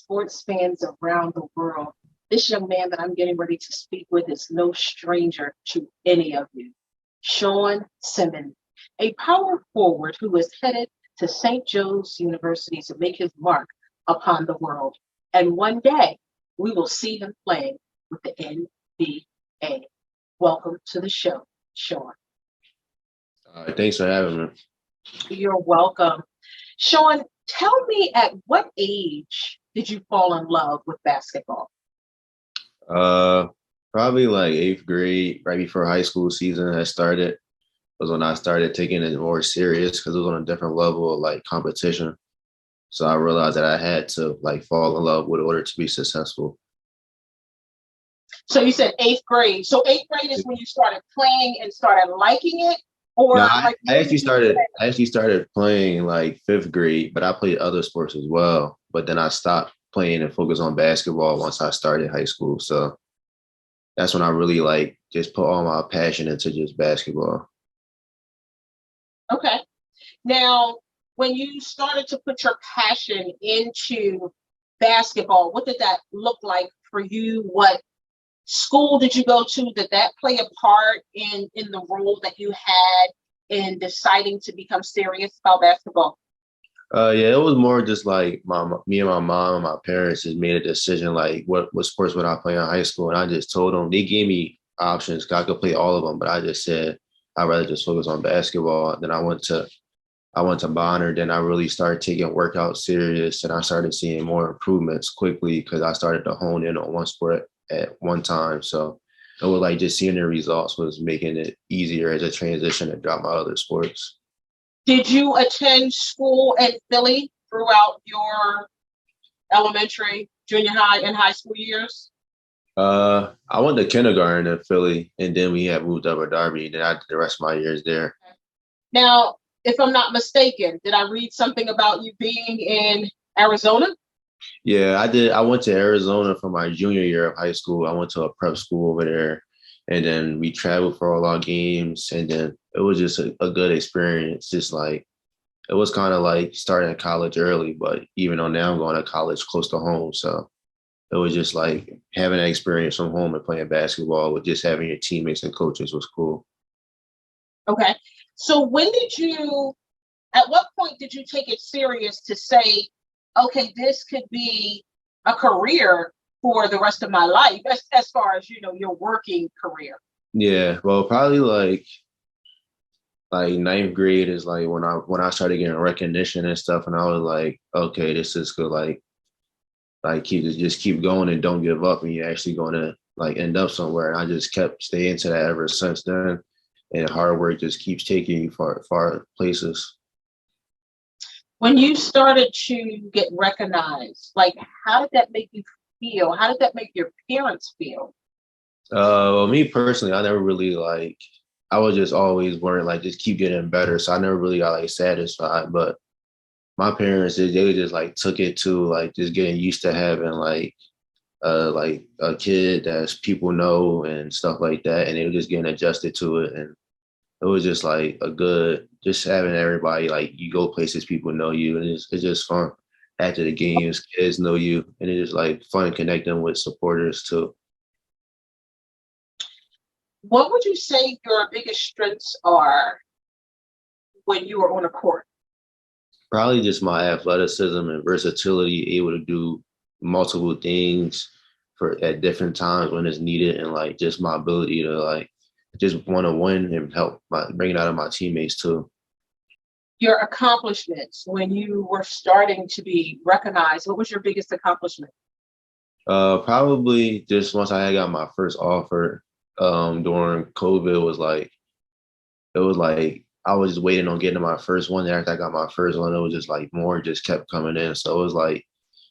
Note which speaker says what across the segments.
Speaker 1: sports fans around the world. This young man that I'm getting ready to speak with is no stranger to any of you. Sean Simmons, a power forward who is headed to St. Joe's University to make his mark upon the world. And one day we will see him playing with the NBA. Welcome to the show, Sean.
Speaker 2: All right, thanks for having me.
Speaker 1: You're welcome. Sean, tell me, at what age did you fall in love with basketball?
Speaker 2: Uh, Probably like eighth grade, right before high school season had started, was when I started taking it more serious because it was on a different level of like competition. So I realized that I had to like fall in love with in order to be successful.
Speaker 1: So you said eighth grade. So eighth grade is when you started playing and started liking it, or
Speaker 2: No,
Speaker 1: like
Speaker 2: I
Speaker 1: when
Speaker 2: actually
Speaker 1: did you
Speaker 2: started.
Speaker 1: say?
Speaker 2: I actually started playing like fifth grade, but I played other sports as well. But then I stopped playing and focused on basketball once I started high school. So that's when I really like just put all my passion into just basketball.
Speaker 1: Okay. Now, when you started to put your passion into basketball, what did that look like for you? What school did you go to? Did that play a part in the role that you had in deciding to become serious about basketball?
Speaker 2: Yeah, it was more just like me and my mom and my parents just made a decision like what sports would I play in high school, and I just told them they gave me options. 'Cause I could play all of them, but I just said I'd rather just focus on basketball. Then I went to Bonner. Then I really started taking workouts serious, and I started seeing more improvements quickly because I started to hone in on one sport at one time. So it was like just seeing the results was making it easier as a transition to drop my other sports.
Speaker 1: Did you attend school in Philly throughout your elementary, junior high, and high school years?
Speaker 2: I went to kindergarten in Philly, and then we had moved up to Darby. Then I did the rest of my years there.
Speaker 1: Now, if I'm not mistaken, did I read something about you being in Arizona?
Speaker 2: Yeah, I did. I went to Arizona for my junior year of high school. I went to a prep school over there, and then we traveled for all our games. And then it was just a good experience. Just like it was kind of like starting college early, but even though now I'm going to college close to home, so it was just like having an experience from home and playing basketball with just having your teammates and coaches was cool.
Speaker 1: Okay. So at what point did you take it serious to say, okay, this could be a career for the rest of my life, as far as, your working career?
Speaker 2: Yeah, well, probably like ninth grade is like when I started getting recognition and stuff, and I was like, okay, this is good. Like keep going and don't give up, and you're actually going to like end up somewhere. And I just kept staying to that ever since then. And hard work just keeps taking you far places.
Speaker 1: When you started to get recognized, like, how did that make you feel? How did that make your parents feel?
Speaker 2: Well, me personally, I never really like. I was just always worried like just keep getting better, so I never really got like satisfied. But my parents, they just like took it to like just getting used to having like a kid that people know and stuff like that, and they were just getting adjusted to it, and it was just like a good, just having everybody like you go places, people know you, and it's just fun. After the games, kids know you, and it's just like fun connecting with supporters too.
Speaker 1: What would you say your biggest strengths are when you were on a court?
Speaker 2: Probably just my athleticism and versatility, able to do multiple things for at different times when it's needed, and like just my ability to like just want to win and help bring it out of my teammates too.
Speaker 1: Your accomplishments when you were starting to be recognized. What was your biggest accomplishment?
Speaker 2: Probably just once I had got my first offer during COVID it was like I was just waiting on getting my first one. After I got my first one, it was just like more just kept coming in. So it was like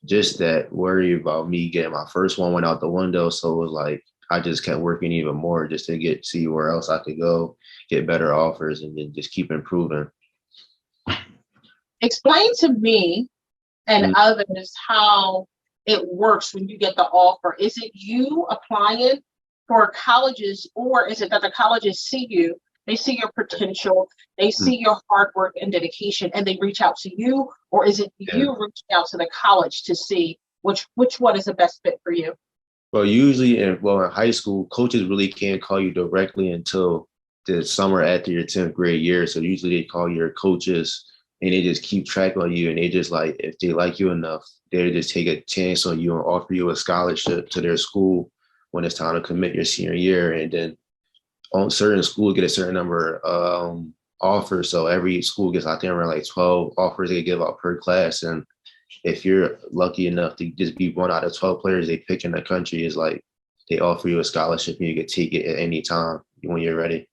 Speaker 2: just that worry about me getting my first one went out the window. So it was like I just kept working even more just to see where else I could go, get better offers, and then just keep improving.
Speaker 1: Explain to me and
Speaker 2: Mm.
Speaker 1: others how it works when you get the offer. Is it you applying for colleges, or is it that the colleges see you, they see your potential, they see your hard work and dedication, and they reach out to you? Or is it
Speaker 2: Yeah.
Speaker 1: you reaching out to the college to see Which one is the best fit for you?
Speaker 2: Well, usually in high school, coaches really can't call you directly until the summer after your 10th grade year. So usually they call your coaches and they just keep track on you, and they just like, if they like you enough, they just take a chance on you and offer you a scholarship to their school when it's time to commit your senior year. And then on certain schools get a certain number offers. So every school gets, I think, around like 12 offers they give out per class. And if you're lucky enough to just be one out of 12 players they pick in the country, is like they offer you a scholarship and you can take it at any time when you're ready.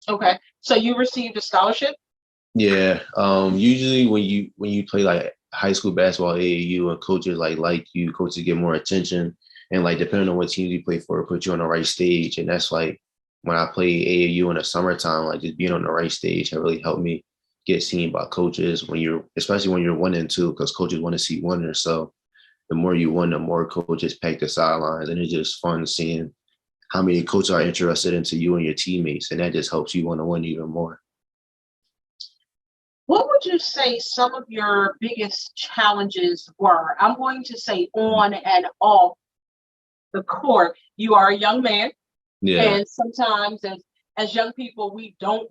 Speaker 1: Okay. So you received a scholarship?
Speaker 2: Yeah. Usually when you play like high school basketball, AAU, and coaches like you, coaches get more attention, and like depending on what teams you play for, put you on the right stage. And that's like when I play AAU in the summertime, like just being on the right stage that really helped me get seen by coaches when you're, especially when you're 1 and 2, because coaches want to see winners. So the more you win, the more coaches pack the sidelines, and it's just fun seeing how many coaches are interested into you and your teammates, and that just helps you want to win even more.
Speaker 1: What would you say some of your biggest challenges were? I'm going to say on and off the court. You are a young man,
Speaker 2: Yeah.
Speaker 1: and sometimes as young people, we don't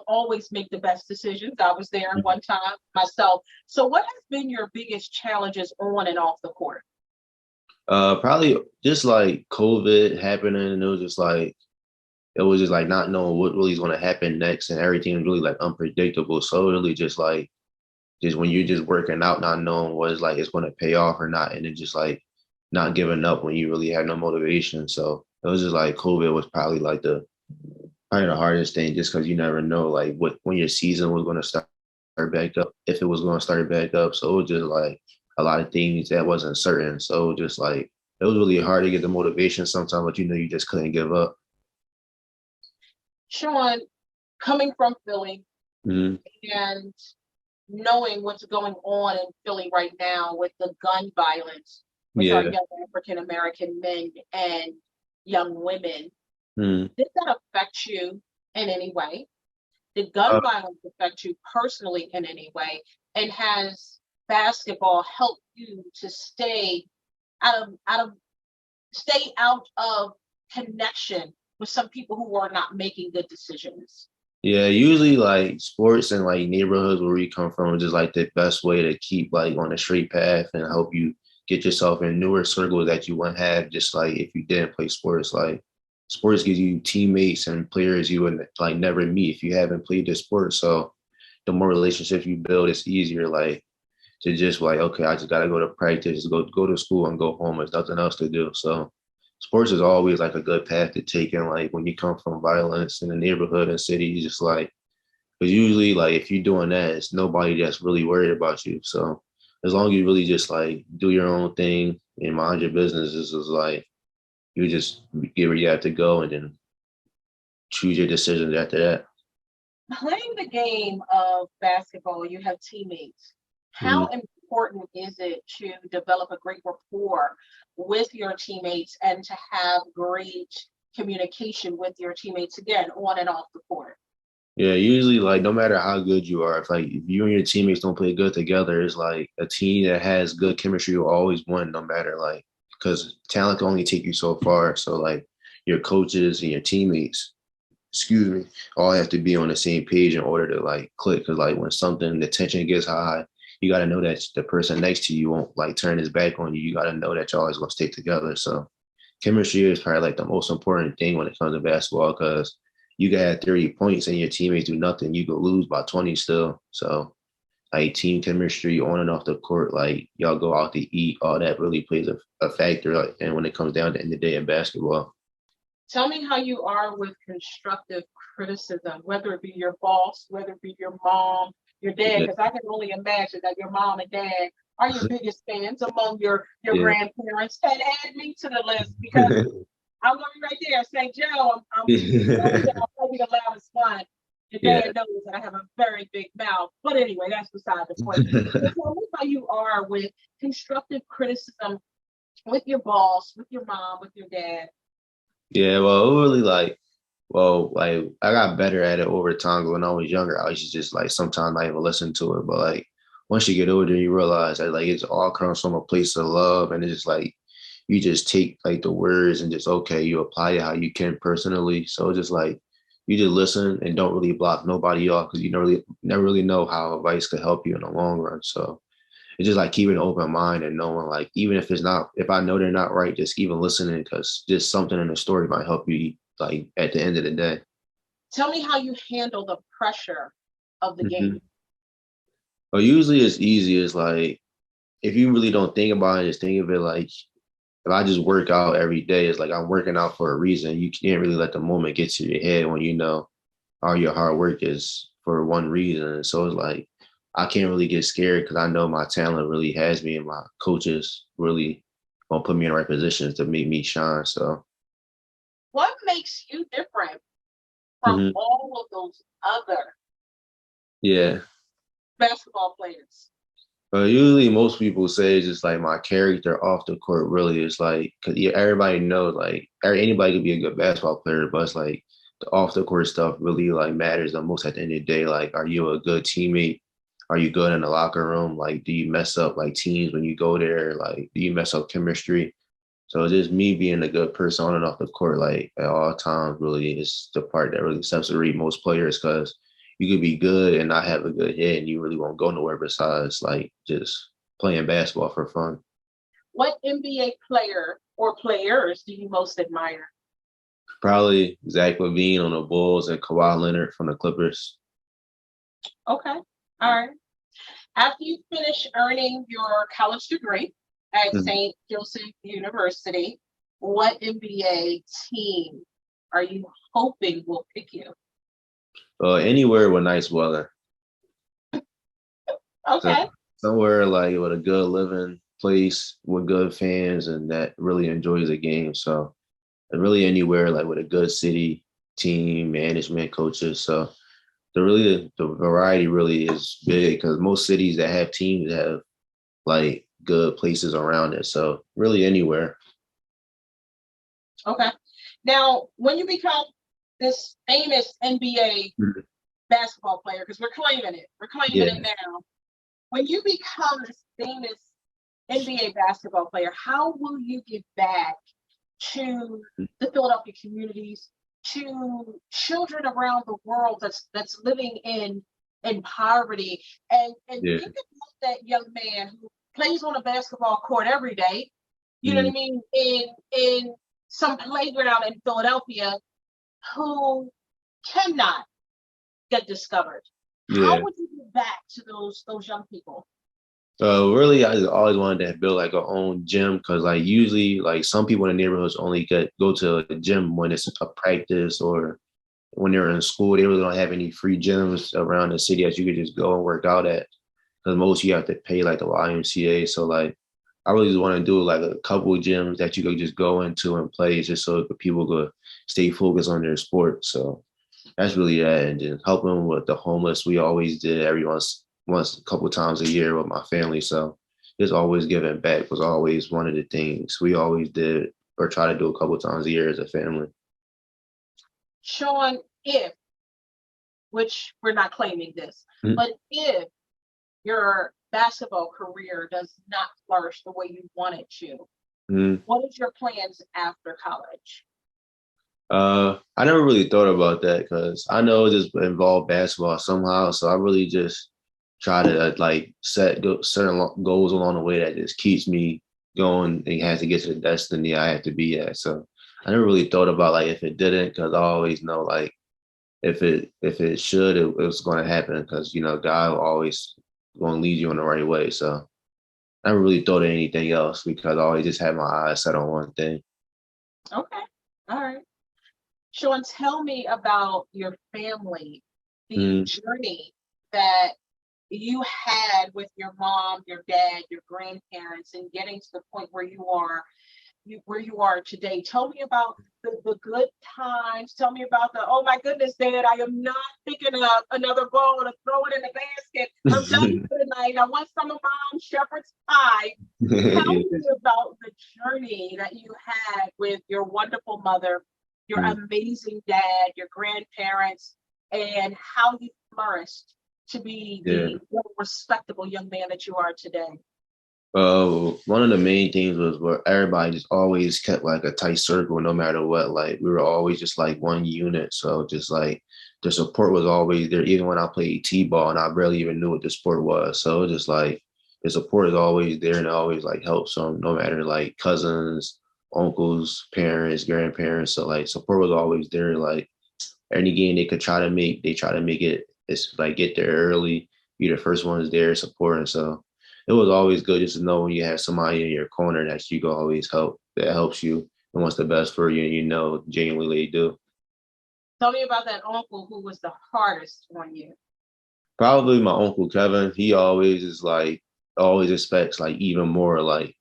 Speaker 1: always make the best decisions. I was there one time myself. So what has been your biggest challenges on and off the court?
Speaker 2: Probably just like COVID happening, and it was just like not knowing what really is going to happen next, and everything is really like unpredictable. So really just when you're just working out, not knowing what is like it's going to pay off or not, and then just like not giving up when you really had no motivation. So it was just like COVID was probably the hardest thing, just because you never know like what when your season was going to start back up, if it was going to start back up. So it was just like a lot of things that wasn't certain. So just like it was really hard to get the motivation sometimes, but you just couldn't give up.
Speaker 1: Sean, coming from Philly
Speaker 2: Mm-hmm.
Speaker 1: and knowing what's going on in Philly right now with the gun violence with our
Speaker 2: Yeah.
Speaker 1: young African American men and young women,
Speaker 2: Mm-hmm.
Speaker 1: did that affect you in any way? Did gun violence affect you personally in any way? And has basketball helped you to out of stay out of connection with some people who are not making good decisions?
Speaker 2: Yeah, usually like sports and like neighborhoods where we come from is just like the best way to keep like on a straight path and help you get yourself in newer circles that you wouldn't have just like if you didn't play sports. Like sports gives you teammates and players you would like never meet if you haven't played this sport. So the more relationships you build, it's easier like to just like, okay, I just gotta go to practice, go to school and go home. There's nothing else to do. So sports is always like a good path to take. And like when you come from violence in the neighborhood and city, you just like, because usually like if you're doing that, it's nobody that's really worried about you. So as long as you really just like do your own thing and mind your business, this is like you just get where you have to go and then choose your decisions after that.
Speaker 1: Playing the game of basketball, you have teammates. How
Speaker 2: Mhm.
Speaker 1: important is it to develop a great rapport with your teammates and to have great communication with your teammates again on and off the court?
Speaker 2: Yeah, usually like no matter how good you are, if you and your teammates don't play good together, it's like a team that has good chemistry will always win, no matter like because talent can only take you so far. So like your coaches and your teammates, excuse me, all have to be on the same page in order to like click. Because like when the tension gets high, you got to know that the person next to you won't like turn his back on you. You got to know that y'all always gonna stay together. So chemistry is probably like the most important thing when it comes to basketball because you can have 30 points and your teammates do nothing. You could lose by 20 still. So like team chemistry on and off the court, like y'all go out to eat, all that really plays a factor. Like, and when it comes down to the end of the day in basketball.
Speaker 1: Tell me how you are with constructive criticism, whether it be your boss, whether it be your mom, your dad,
Speaker 2: Yeah.
Speaker 1: because I can only imagine that your mom and dad are your biggest fans among your
Speaker 2: Yeah.
Speaker 1: grandparents. And add me to the list because I'm gonna be right there. Say, Joe, I'm telling you, I'll probably be the loudest one. Your
Speaker 2: Yeah.
Speaker 1: dad knows that I have a very big mouth. But anyway, that's beside the point. So tell me how you are with constructive criticism with your boss, with your mom, with your dad.
Speaker 2: Yeah, well, it really like I got better at it over time. When I was younger, I used to just like sometimes not even listen to it. But like once you get older, you realize that like it's all comes from a place of love, and it's just like you just take like the words and just okay, you apply it how you can personally. So it's just like you just listen and don't really block nobody off because you never really know how advice could help you in the long run. So it's just like keeping an open mind and knowing like even if it's not if I know they're not right, just even listening because just something in the story might help you like at the end of the day.
Speaker 1: Tell me how you handle the pressure of the
Speaker 2: Mm-hmm.
Speaker 1: game.
Speaker 2: But usually it's easy. It's like if you really don't think about it, just think of it like if I just work out every day, it's like I'm working out for a reason. You can't really let the moment get to your head when you know all your hard work is for one reason. So it's like I can't really get scared because I know my talent really has me and my coaches really gonna put me in the right positions to make me shine. So
Speaker 1: What makes you different from
Speaker 2: mhm.
Speaker 1: all of those other
Speaker 2: Yeah.
Speaker 1: basketball players?
Speaker 2: But usually most people say it's just like my character off the court really is like, cause yeah, everybody knows like anybody could be a good basketball player, but it's like the off the court stuff really like matters the most at the end of the day. Like, are you a good teammate? Are you good in the locker room? Like, do you mess up like teams when you go there? Like, do you mess up chemistry? So just me being a good person on and off the court, like at all times, really is the part that really separates most players because you could be good and not have a good head, and you really won't go nowhere besides like just playing basketball for fun.
Speaker 1: What NBA player or players do you most admire?
Speaker 2: Probably Zach LaVine on the Bulls and Kawhi Leonard from the Clippers.
Speaker 1: Okay. All right. After you finish earning your college degree at
Speaker 2: Mhm.
Speaker 1: St. Joseph University, what NBA team are you hoping will pick you?
Speaker 2: Anywhere with nice weather. So
Speaker 1: Okay.
Speaker 2: somewhere like with a good living place with good fans and that really enjoys the game. So and really anywhere like with a good city, team, management, coaches. So the variety really is big because most cities that have teams have like good places around it. So really anywhere.
Speaker 1: Okay. Now, when you become this famous NBA
Speaker 2: Mhm.
Speaker 1: basketball player, because we're claiming
Speaker 2: Yeah.
Speaker 1: it now. When you become this famous NBA basketball player, how will you give back to the Philadelphia communities, to children around the world that's living in poverty, and
Speaker 2: Yeah.
Speaker 1: think about that young man who plays on a basketball court every day. You know what
Speaker 2: Mhm.
Speaker 1: I mean? In some playground in Philadelphia, who cannot get discovered. How
Speaker 2: Yeah.
Speaker 1: would you give back to those young people?
Speaker 2: Really, I just always wanted to build like our own gym because like usually like some people in the neighborhoods only get go to a gym when it's a practice or when they're in school. They really don't have any free gyms around the city that you could just go and work out at because most you have to pay like the YMCA. So like I really just want to do like a couple of gyms that you could just go into and play just so that people could stay focused on their sport. So that's really that. And then helping with the homeless, we always did every once a couple of times a year with my family. So just always giving back was always one of the things we always did or try to do a couple of times a year as a family.
Speaker 1: Sean, if, which we're not claiming this,
Speaker 2: Mhm.
Speaker 1: but if your basketball career does not flourish the way you want it to,
Speaker 2: Mhm.
Speaker 1: what is your plans after college?
Speaker 2: I never really thought about that because I know it just involved basketball somehow. So I really just try to like certain goals along the way that just keeps me going and has to get to the destiny I have to be at. So I never really thought about like if it didn't because I always know like if it should it was going to happen because you know God will always going to lead you in the right way. So I never really thought of anything else because I always just had my eyes set on one thing.
Speaker 1: Okay. All right. Sean, tell me about your family, the
Speaker 2: Mm-hmm.
Speaker 1: journey that you had with your mom, your dad, your grandparents, and getting to the point where you are today. Tell me about the good times. Tell me about the, oh my goodness, Dad, I am not picking up another ball to throw it in the basket. I'm done for the night. I want some of mom's shepherd's pie. Tell
Speaker 2: Yeah.
Speaker 1: me about the journey that you had with your wonderful mother, your
Speaker 2: Mm.
Speaker 1: amazing dad, your grandparents, and how you flourished to be
Speaker 2: Yeah.
Speaker 1: the respectable young man that you are today?
Speaker 2: One of the main things was where everybody just always kept like a tight circle no matter what. Like we were always just like one unit. So just like the support was always there, even when I played T-ball and I barely even knew what the sport was. So it was just like the support is always there and it always like helps them no matter like cousins, uncles, parents, grandparents. So like support was always there. Like any game they could try to make, they try to make it. It's like get there early, be the first ones there supporting. So it was always good just to know when you have somebody in your corner that you can always help, that helps you and wants the best for you, and you know genuinely they do.
Speaker 1: Tell me about that uncle who was the hardest on you.
Speaker 2: Probably my uncle Kevin. He always is like always expects like even more. Like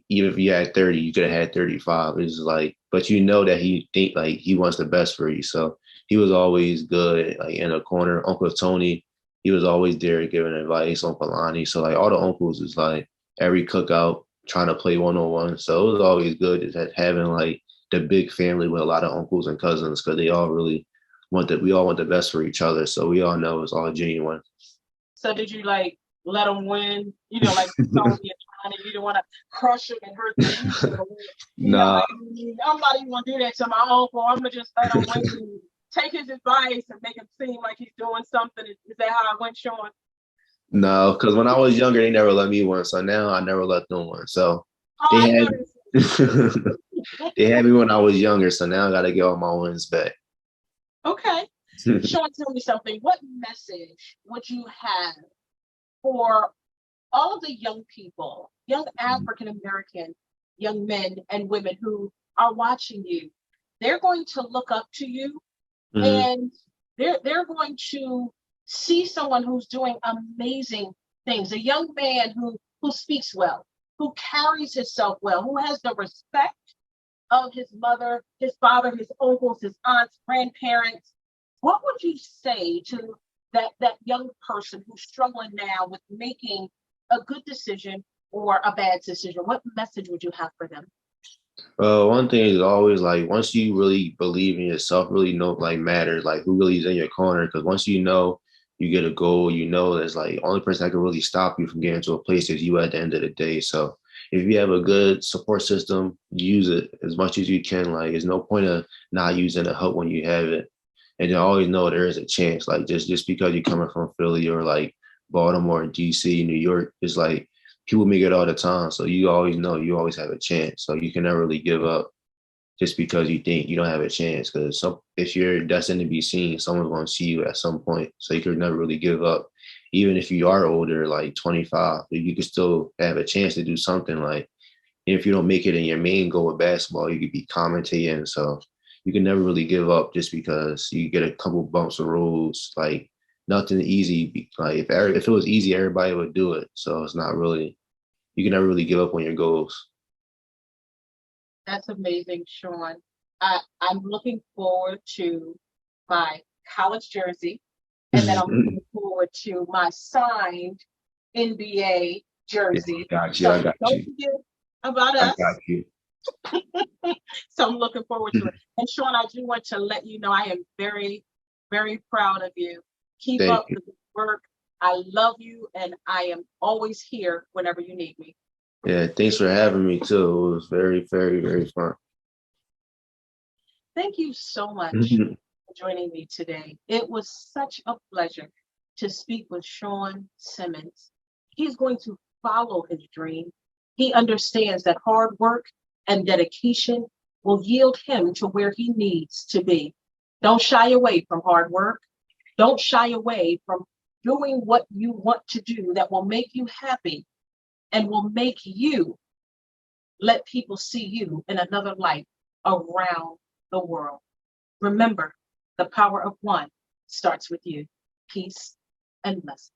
Speaker 2: even if you had 30, you could have had 35. It's like, but you know that he think like he wants the best for you. So he was always good, like in a corner. Uncle Tony, he was always there giving advice. Uncle Lonnie. So like all the uncles is like every cookout trying to play 1-on-1. So it was always good just having like the big family with a lot of uncles and cousins because they all really we all want the best for each other. So we all know it's all genuine.
Speaker 1: So did you like let them win? You know, like Tony and Johnny, you didn't want to crush them and hurt them. You know,
Speaker 2: Nah,
Speaker 1: like I'm not even gonna do that to my uncle. I'm gonna just let him win and take his advice and make him seem like he's doing something. Is that how it went, Sean?
Speaker 2: no, because when I was younger, they never let me win. So now I never let them win. So
Speaker 1: Oh,
Speaker 2: they
Speaker 1: I
Speaker 2: had
Speaker 1: noticed.
Speaker 2: they had me when I was younger. So now I got to get all my wins back.
Speaker 1: Okay. Sean, tell me something. What message would you have for all of the young people, young African American young men and women who are watching you? They're going to look up to you,
Speaker 2: Hmm.
Speaker 1: and they're going to see someone who's doing amazing things, a young man who speaks well, who carries himself well, who has the respect of his mother, his father, his uncles, his aunts, grandparents. What would you say to that young person who's struggling now with making a good decision or a bad decision? What message would you have for them?
Speaker 2: One thing is always like once you really believe in yourself, really know like matters, like who really is in your corner. Because once you know you get a goal, you know that's like only person that can really stop you from getting to a place is you at the end of the day. So if you have a good support system, use it as much as you can. Like there's no point of not using the help when you have it. And you always know there is a chance. Like just because you're coming from Philly or like Baltimore, DC, New York, it's like people make it all the time. So you always know you always have a chance. So you can never really give up just because you think you don't have a chance. Because if you're destined to be seen, someone's going to see you at some point. So you can never really give up. Even if you are older, like 25, you can still have a chance to do something. Like if you don't make it in your main goal with basketball, you could be commentating. So you can never really give up just because you get a couple bumps of roads. Like nothing easy. Like if it was easy, everybody would do it. So it's not really, you can never really give up on your goals.
Speaker 1: That's amazing, Sean. I'm looking forward to my college jersey, and then I'm looking forward to my signed NBA
Speaker 2: Yeah,
Speaker 1: jersey.
Speaker 2: I got you.
Speaker 1: So
Speaker 2: I got
Speaker 1: don't
Speaker 2: you.
Speaker 1: forget about
Speaker 2: I got
Speaker 1: us.
Speaker 2: you.
Speaker 1: So I'm looking forward to it. And Sean, I do want to let you know I am very, very proud of you. Keep
Speaker 2: Thank
Speaker 1: up
Speaker 2: you.
Speaker 1: the good work. I love you, and I am always here whenever you need me.
Speaker 2: Yeah, thanks for having me too. It was very, very, very fun.
Speaker 1: Thank you so much for joining me today. It was such a pleasure to speak with Sean Simmons. He's going to follow his dream. He understands that hard work and dedication will yield him to where he needs to be. Don't shy away from hard work. Don't shy away from doing what you want to do that will make you happy and will make you let people see you in another light around the world. Remember, the power of one starts with you. Peace and blessings.